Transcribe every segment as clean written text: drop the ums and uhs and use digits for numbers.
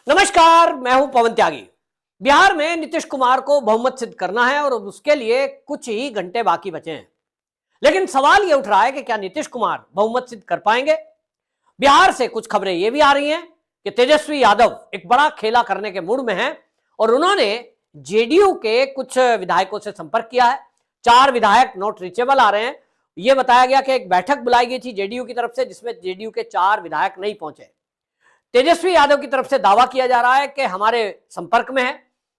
नमस्कार, मैं हूं पवन त्यागी। बिहार में नीतीश कुमार को बहुमत सिद्ध करना है और उसके लिए कुछ ही घंटे बाकी बचे हैं। लेकिन सवाल यह उठ रहा है कि क्या नीतीश कुमार बहुमत सिद्ध कर पाएंगे। बिहार से कुछ खबरें यह भी आ रही हैं कि तेजस्वी यादव एक बड़ा खेला करने के मूड में हैं और उन्होंने जेडीयू के कुछ विधायकों से संपर्क किया है। 4 विधायक नॉट रीचेबल आ रहे हैं। यह बताया गया कि एक बैठक बुलाई गई थी जेडीयू की तरफ से, जिसमें जेडीयू के 4 विधायक नहीं पहुंचे। तेजस्वी यादव की तरफ से दावा किया जा रहा है कि हमारे संपर्क में है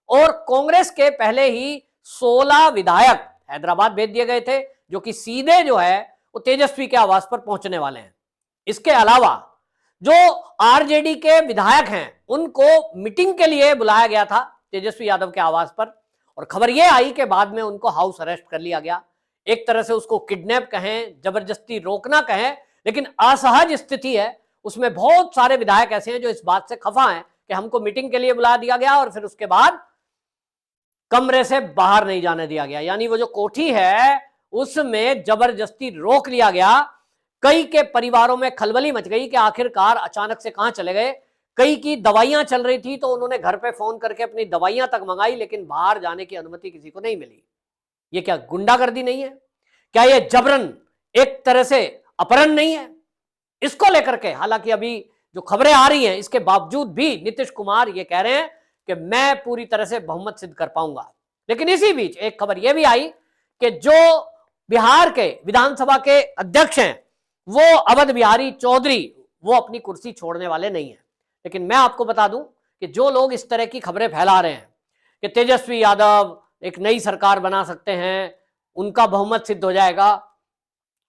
और कांग्रेस के पहले ही 16 विधायक हैदराबाद भेज दिए गए थे, जो कि सीधे जो है वो तेजस्वी के आवास पर पहुंचने वाले हैं। इसके अलावा जो आरजेडी के विधायक हैं उनको मीटिंग के लिए बुलाया गया था तेजस्वी यादव के आवास पर, और खबर यह आई कि बाद में उनको हाउस अरेस्ट कर लिया गया। एक तरह से उसको किडनैप कहें, जबरदस्ती रोकना कहें, लेकिन असहज स्थिति है। उसमें बहुत सारे विधायक ऐसे हैं जो इस बात से खफा हैं कि हमको मीटिंग के लिए बुला दिया गया और फिर उसके बाद कमरे से बाहर नहीं जाने दिया गया, यानी वो जो कोठी है उसमें जबरदस्ती रोक लिया गया। कई के परिवारों में खलबली मच गई कि आखिरकार अचानक से कहां चले गए। कई की दवाइयां चल रही थी तो उन्होंने घर पे फोन करके अपनी दवाइयां तक मंगाई, लेकिन बाहर जाने की अनुमति किसी को नहीं मिली। ये क्या गुंडागर्दी नहीं है? क्या ये जबरन एक तरह से अपहरण नहीं है? इसको लेकर के हालांकि अभी जो खबरें आ रही हैं, इसके बावजूद भी नीतीश कुमार ये कह रहे हैं कि मैं पूरी तरह से बहुमत सिद्ध कर पाऊंगा। लेकिन इसी बीच एक खबर यह भी आई कि जो बिहार के विधानसभा के अध्यक्ष हैं वो अवध बिहारी चौधरी, वो अपनी कुर्सी छोड़ने वाले नहीं है। लेकिन मैं आपको बता दूं कि जो लोग इस तरह की खबरें फैला रहे हैं कि तेजस्वी यादव एक नई सरकार बना सकते हैं, उनका बहुमत सिद्ध हो जाएगा,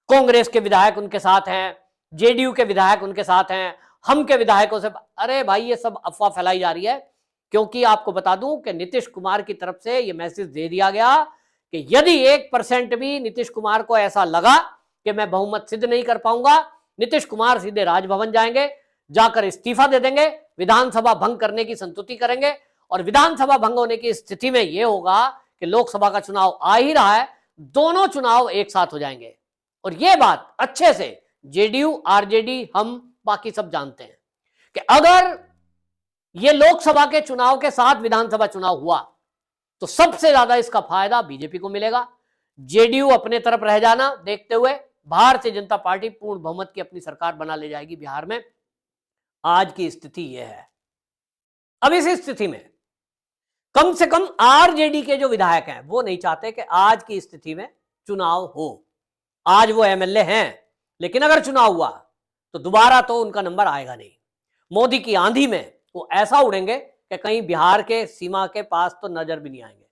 कांग्रेस के विधायक उनके साथ हैं, जेडीयू के विधायक उनके साथ हैं, हम के विधायकों से, अरे भाई ये सब अफवाह फैलाई जा रही है। क्योंकि आपको बता दूं कि नीतीश कुमार की तरफ से यह मैसेज दे दिया गया कि यदि 1% भी नीतीश कुमार को ऐसा लगा कि मैं बहुमत सिद्ध नहीं कर पाऊंगा, नीतीश कुमार सीधे राजभवन जाएंगे, जाकर इस्तीफा दे देंगे, विधानसभा भंग करने की संस्तुति करेंगे। और विधानसभा भंग होने की स्थिति में यह होगा कि लोकसभा का चुनाव आ ही रहा है, दोनों चुनाव एक साथ हो जाएंगे। और यह बात अच्छे से जेडीयू, आरजेडी, हम बाकी सब जानते हैं कि अगर यह लोकसभा के चुनाव के साथ विधानसभा चुनाव हुआ तो सबसे ज्यादा इसका फायदा बीजेपी को मिलेगा। जेडीयू अपने तरफ रह जाना देखते हुए भारतीय जनता पार्टी पूर्ण बहुमत की अपनी सरकार बना ले जाएगी बिहार में। आज की स्थिति यह है। अब इस स्थिति में कम से कम आरजेडी के जो विधायक हैं वो नहीं चाहते कि आज की स्थिति में चुनाव हो। आज वो एमएलए हैं, लेकिन अगर चुनाव हुआ तो दोबारा तो उनका नंबर आएगा नहीं। मोदी की आंधी में वो ऐसा उड़ेंगे कि कहीं बिहार के सीमा के पास तो नजर भी नहीं आएंगे।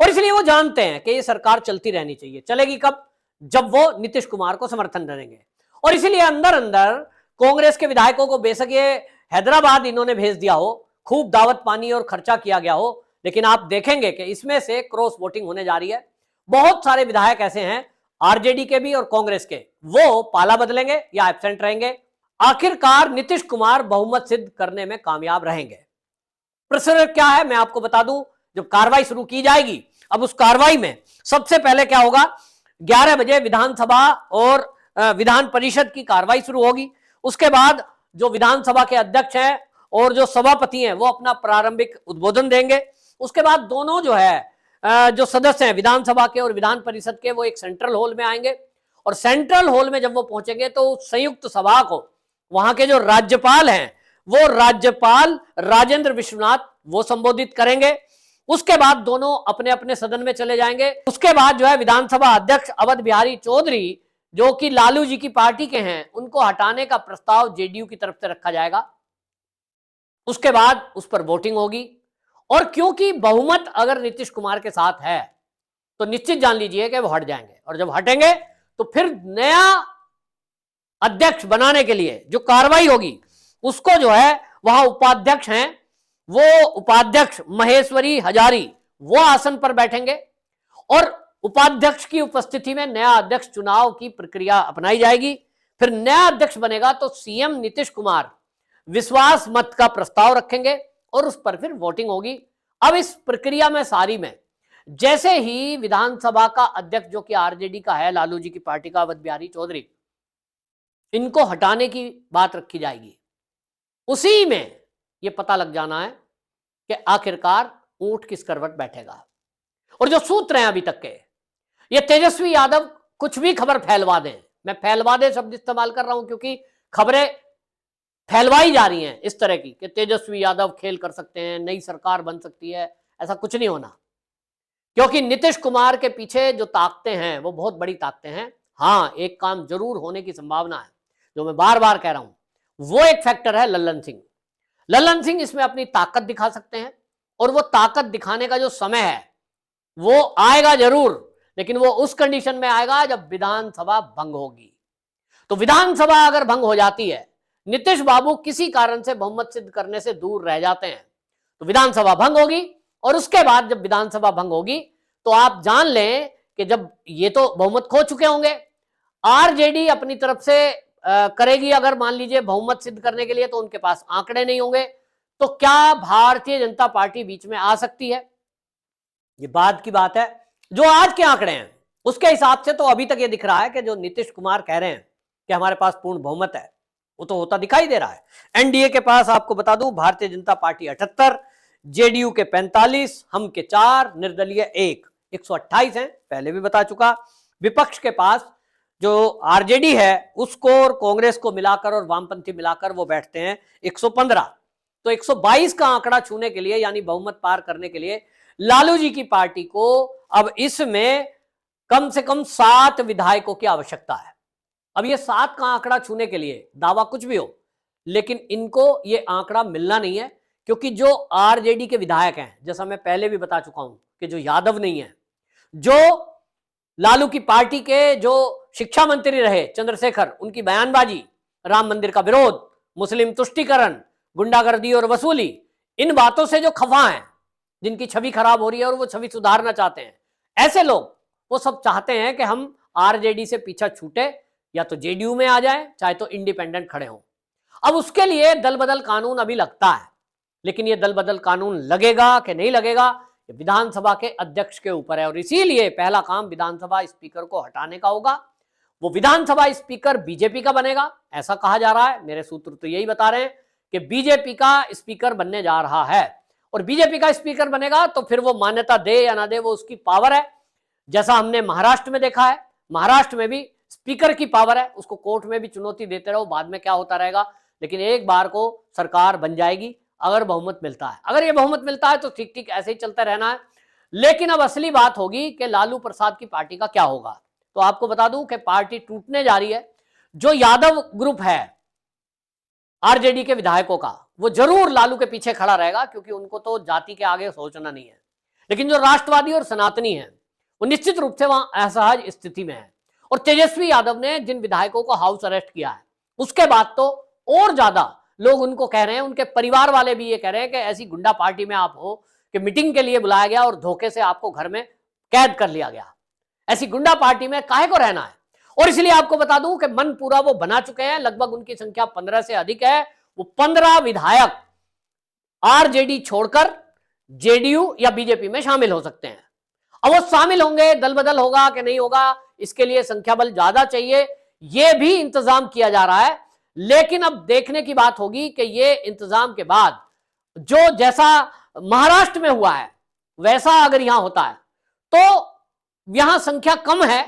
और इसलिए वो जानते हैं कि ये सरकार चलती रहनी चाहिए। चलेगी कब? जब वो नीतीश कुमार को समर्थन देंगे। और इसलिए अंदर अंदर कांग्रेस के विधायकों को बेशक ये हैदराबाद इन्होंने भेज दिया हो, खूब दावत पानी और खर्चा किया गया हो, लेकिन आप देखेंगे कि इसमें से क्रॉस वोटिंग होने जा रही है। बहुत सारे विधायक ऐसे हैं आरजेडी के भी और कांग्रेस के, वो पाला बदलेंगे या एब्सेंट रहेंगे। आखिरकार नीतीश कुमार बहुमत सिद्ध करने में कामयाब रहेंगे। प्रश्न क्या है मैं आपको बता दूं। जब कार्रवाई शुरू की जाएगी, अब उस कार्रवाई में सबसे पहले क्या होगा, 11 बजे विधानसभा और विधान परिषद की कार्रवाई शुरू होगी। उसके बाद जो विधानसभा के अध्यक्ष हैं और जो सभापति हैं वो अपना प्रारंभिक उद्बोधन देंगे। उसके बाद दोनों जो है जो सदस्य हैं विधानसभा के और विधान परिषद के, वो एक सेंट्रल हॉल में आएंगे और सेंट्रल हॉल में जब वो पहुंचेंगे तो संयुक्त सभा को वहां के जो राज्यपाल हैं वो राज्यपाल राजेंद्र विश्वनाथ वो संबोधित करेंगे। उसके बाद दोनों अपने अपने सदन में चले जाएंगे। उसके बाद जो है विधानसभा अध्यक्ष अवध बिहारी चौधरी, जो कि लालू जी की पार्टी के हैं, उनको हटाने का प्रस्ताव जेडीयू की तरफ से रखा जाएगा। उसके बाद उस पर वोटिंग होगी। और क्योंकि बहुमत अगर नीतीश कुमार के साथ है तो निश्चित जान लीजिए कि वो हट जाएंगे। और जब हटेंगे तो फिर नया अध्यक्ष बनाने के लिए जो कार्रवाई होगी उसको जो है वहां उपाध्यक्ष हैं, वो उपाध्यक्ष महेश्वरी हजारी वो आसन पर बैठेंगे और उपाध्यक्ष की उपस्थिति में नया अध्यक्ष चुनाव की प्रक्रिया अपनाई जाएगी। फिर नया अध्यक्ष बनेगा तो सीएम नीतीश कुमार विश्वास मत का प्रस्ताव रखेंगे और उस पर फिर वोटिंग होगी। अब इस प्रक्रिया में सारी में जैसे ही विधानसभा का अध्यक्ष जो कि आरजेडी का है, लालू जी की पार्टी का अवध बिहारी चौधरी, इनको हटाने की बात रखी जाएगी, उसी में ये पता लग जाना है कि आखिरकार ऊंट किस करवट बैठेगा। और जो सूत्र हैं अभी तक के, ये तेजस्वी यादव कुछ भी खबर फैलवा दें, मैं फैलवा दे शब्द इस्तेमाल कर रहा हूं क्योंकि खबरें फैलवाई जा रही हैं इस तरह की कि तेजस्वी यादव खेल कर सकते हैं, नई सरकार बन सकती है। ऐसा कुछ नहीं होना, क्योंकि नीतीश कुमार के पीछे जो ताकतें हैं वो बहुत बड़ी ताकतें हैं। हाँ, एक काम जरूर होने की संभावना है, जो मैं बार बार कह रहा हूं, वो एक फैक्टर है लल्लन सिंह। लल्लन सिंह इसमें अपनी ताकत दिखा सकते हैं, और वो ताकत दिखाने का जो समय है वो आएगा जरूर, लेकिन वो उस कंडीशन में आएगा जब विधानसभा भंग होगी। तो विधानसभा अगर भंग हो जाती है, नीतीश बाबू किसी कारण से बहुमत सिद्ध करने से दूर रह जाते हैं, तो विधानसभा भंग होगी, और उसके बाद जब विधानसभा भंग होगी तो आप जान लें कि जब ये तो बहुमत खो चुके होंगे, आरजेडी अपनी तरफ से करेगी अगर मान लीजिए बहुमत सिद्ध करने के लिए, तो उनके पास आंकड़े नहीं होंगे, तो क्या भारतीय जनता पार्टी बीच में आ सकती है? ये बाद की बात है। जो आज के आंकड़े हैं उसके हिसाब से तो अभी तक ये दिख रहा है कि जो नीतीश कुमार कह रहे हैं कि हमारे पास पूर्ण बहुमत है, वो तो होता दिखाई दे रहा है। एनडीए के पास आपको बता दूं, भारतीय जनता पार्टी 78, जेडीयू के 45, हम के 4, निर्दलीय 1, 128 हैं, पहले भी बता चुका। विपक्ष के पास जो आरजेडी है उसको और कांग्रेस को मिलाकर और वामपंथी मिलाकर वो बैठते हैं 115। तो 122 का आंकड़ा छूने के लिए, यानी बहुमत पार करने के लिए, लालू जी की पार्टी को अब इसमें कम से कम 7 विधायकों की आवश्यकता है। अब ये 7 का आंकड़ा छूने के लिए दावा कुछ भी हो, लेकिन इनको ये आंकड़ा मिलना नहीं है, क्योंकि जो आरजेडी के विधायक हैं, जैसा मैं पहले भी बता चुका हूं कि जो यादव नहीं है, जो लालू की पार्टी के जो शिक्षा मंत्री रहे चंद्रशेखर, उनकी बयानबाजी, राम मंदिर का विरोध, मुस्लिम तुष्टीकरण, गुंडागर्दी और वसूली, इन बातों से जो खफा हैं, जिनकी छवि खराब हो रही है और वो छवि सुधारना चाहते हैं, ऐसे लोग वो सब चाहते हैं कि हम आरजेडी से पीछा छूटे, या तो जेडीयू में आ जाए, चाहे तो इंडिपेंडेंट खड़े हों। अब उसके लिए दल बदल कानून अभी लगता है, लेकिन ये दल बदल कानून लगेगा कि नहीं लगेगा, ये विधानसभा के अध्यक्ष के ऊपर है। और इसीलिए पहला काम विधानसभा स्पीकर को हटाने का होगा। वो विधानसभा स्पीकर बीजेपी का बनेगा, ऐसा कहा जा रहा है, मेरे सूत्र तो यही बता रहे हैं कि बीजेपी का स्पीकर बनने जा रहा है। और बीजेपी का स्पीकर बनेगा तो फिर वो मान्यता दे या ना दे, वो उसकी पावर है। जैसा हमने महाराष्ट्र में देखा है, महाराष्ट्र में भी स्पीकर की पावर है, उसको कोर्ट में भी चुनौती देते रहो, बाद में क्या होता रहेगा, लेकिन एक बार को सरकार बन जाएगी अगर बहुमत मिलता है। अगर ये बहुमत मिलता है तो ठीक ठीक ऐसे ही चलता रहना है। लेकिन अब असली बात होगी कि लालू प्रसाद की पार्टी का क्या होगा। तो आपको बता दूं कि पार्टी टूटने जा रही है। जो यादव ग्रुप है आरजेडी के विधायकों का, वो जरूर लालू के पीछे खड़ा रहेगा, क्योंकि उनको तो जाति के आगे सोचना नहीं है। लेकिन जो राष्ट्रवादी और सनातनी है वो निश्चित रूप से वहां असहज स्थिति में है। और तेजस्वी यादव ने जिन विधायकों को हाउस अरेस्ट किया है, उसके बाद तो और ज्यादा लोग उनको कह रहे हैं, उनके परिवार वाले भी ये कह रहे हैं कि ऐसी गुंडा पार्टी में आप हो कि मीटिंग के लिए बुलाया गया और धोखे से आपको घर में कैद कर लिया गया। ऐसी गुंडा पार्टी में काहे को रहना है। और इसलिए आपको बता दूं कि मन पूरा वो बना चुके हैं, लगभग उनकी संख्या 15 से अधिक है। वो 15 विधायक आरजेडी छोड़कर जेडीयू या बीजेपी में शामिल हो सकते हैं। अब वो शामिल होंगे, दल बदल होगा कि नहीं होगा, इसके लिए संख्या बल ज्यादा चाहिए, यह भी इंतजाम किया जा रहा है। लेकिन अब देखने की बात होगी कि ये इंतजाम के बाद जो जैसा महाराष्ट्र में हुआ है वैसा अगर यहां होता है, तो यहां संख्या कम है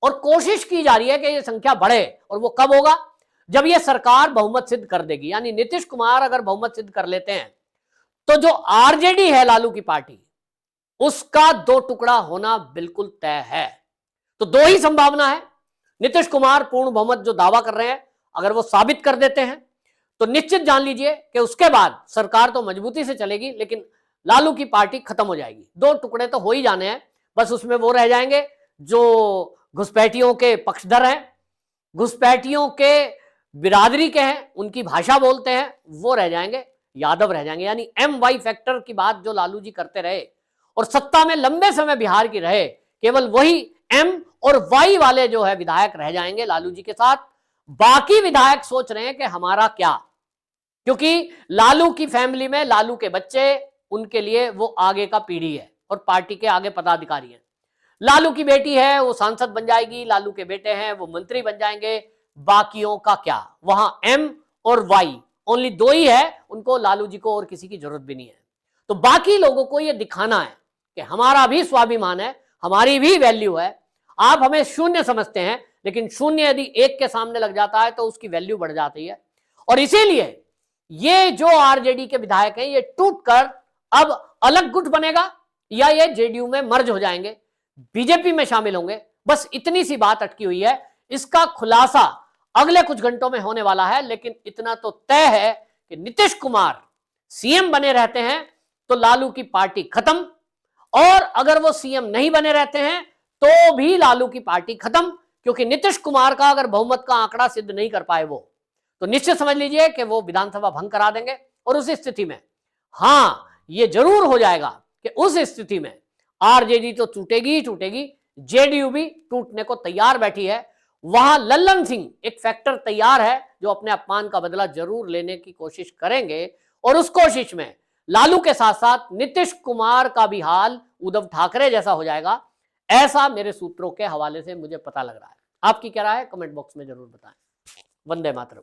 और कोशिश की जा रही है कि ये संख्या बढ़े। और वो कब होगा? जब ये सरकार बहुमत सिद्ध कर देगी। यानी नीतीश कुमार अगर बहुमत सिद्ध कर लेते हैं तो जो आरजेडी है लालू की पार्टी, उसका 2 टुकड़ा होना बिल्कुल तय है। तो 2 ही संभावना है। नीतीश कुमार पूर्ण बहुमत जो दावा कर रहे हैं, अगर वो साबित कर देते हैं तो निश्चित जान लीजिए कि उसके बाद सरकार तो मजबूती से चलेगी, लेकिन लालू की पार्टी खत्म हो जाएगी। 2 टुकड़े तो हो ही जाने हैं, बस उसमें वो रह जाएंगे जो घुसपैठियों के पक्षधर हैं, घुसपैठियों के बिरादरी के हैं, उनकी भाषा बोलते हैं, वो रह जाएंगे, यादव रह जाएंगे। यानी MY फैक्टर की बात जो लालू जी करते रहे और सत्ता में लंबे समय बिहार की रहे, केवल वही M और Y वाले जो है विधायक रह जाएंगे लालू जी के साथ। बाकी विधायक सोच रहे हैं कि हमारा क्या, क्योंकि लालू की फैमिली में लालू के बच्चे, उनके लिए वो आगे का पीढ़ी है और पार्टी के आगे पदाधिकारी हैं। लालू की बेटी है वो सांसद बन जाएगी, लालू के बेटे हैं वो मंत्री बन जाएंगे, बाकियों का क्या। वहां M और Y ओनली 2 ही है, उनको, लालू जी को और किसी की जरूरत भी नहीं है। तो बाकी लोगों को यह दिखाना है कि हमारा भी स्वाभिमान है, हमारी भी वैल्यू है। आप हमें शून्य समझते हैं, लेकिन शून्य यदि 1 के सामने लग जाता है तो उसकी वैल्यू बढ़ जाती है। और इसीलिए ये जो आरजेडी के विधायक हैं, ये टूटकर अब अलग गुट बनेगा या ये जेडीयू में मर्ज हो जाएंगे, बीजेपी में शामिल होंगे। बस इतनी सी बात अटकी हुई है। इसका खुलासा अगले कुछ घंटों में होने वाला है। लेकिन इतना तो तय है कि नीतीश कुमार सीएम बने रहते हैं तो लालू की पार्टी खत्म, और अगर वो सीएम नहीं बने रहते हैं तो भी लालू की पार्टी खत्म। क्योंकि नीतीश कुमार का अगर बहुमत का आंकड़ा सिद्ध नहीं कर पाए वो, तो निश्चित समझ लीजिए कि वो विधानसभा भंग करा देंगे। और उस स्थिति में हां, ये जरूर हो जाएगा कि उस स्थिति में आरजेडी तो टूटेगी ही टूटेगी, जेडीयू भी टूटने को तैयार बैठी है। वहां लल्लन सिंह एक फैक्टर तैयार है जो अपने अपमान का बदला जरूर लेने की कोशिश करेंगे। और उस कोशिश में लालू के साथ साथ नीतीश कुमार का भी हाल उद्धव ठाकरे जैसा हो जाएगा, ऐसा मेरे सूत्रों के हवाले से मुझे पता लग रहा है। आपकी क्या राय है, कमेंट बॉक्स में जरूर बताएं। वंदे मातरम।